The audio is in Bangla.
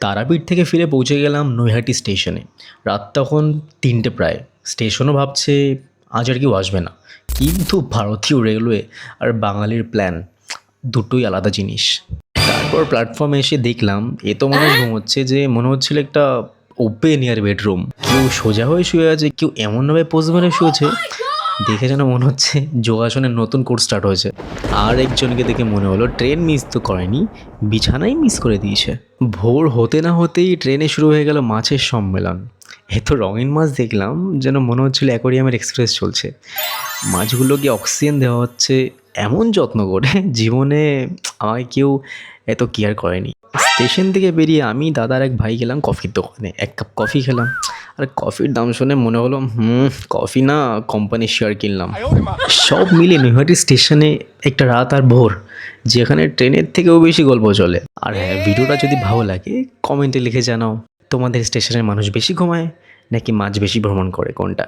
তারাপীঠ থেকে ফিরে পৌঁছে গেলাম নৈহাটি স্টেশনে। রাত তখন ৩টে প্রায়। স্টেশনও ভাবছে আজ আর কেউ আসবে না, কিন্তু ভারতীয় রেলওয়ে আর বাঙালির প্ল্যান দুটোই আলাদা জিনিস। তারপর প্ল্যাটফর্মে এসে দেখলাম এত মানুষ ঘুমোচ্ছে যে মনে হচ্ছিল একটা ওপেন এয়ার বেডরুম। কেউ সোজা হয়ে শুয়ে আছে, কেউ এমনভাবে পোজ মেরে শুয়েছে দেখে যেন মনে হচ্ছে যোগাসনের নতুন কোর্স স্টার্ট হয়েছে। আর একজনকে দেখে মনে হলো ট্রেন মিস তো করেনি, বিছানাই মিস করে দিয়েছে। ভোর হতে না হতেই ট্রেনে শুরু হয়ে গেল মাছের সম্মেলন। এত রঙিন মাছ দেখলাম যেন মনে হচ্ছিল অ্যাকোয়ারিয়ামের এক্সপ্রেস চলছে। মাছগুলোকে অক্সিজেন দেওয়া হচ্ছে এমন যত্ন করে, জীবনে আমাকে কেউ এত কেয়ার করেনি। স্টেশন থেকে বেরিয়ে আমি দাদার এক ভাই গেলাম কফির দোকানে, এক কাপ কফি খেলাম। আর কফির দাম শুনে মনে হলো কফি না কোম্পানির শেয়ার কিনলাম। সব মিলে নৈহাটি স্টেশনে একটা রাত আর ভোর, যেখানে ট্রেনের থেকেও বেশি গল্প চলে। আর হ্যাঁ, ভিডিওটা যদি ভালো লাগে কমেন্টে লিখে জানাও তোমাদের স্টেশনের মানুষ বেশি ঘুমায় নাকি মাছ বেশি ভ্রমণ করে, কোনটা।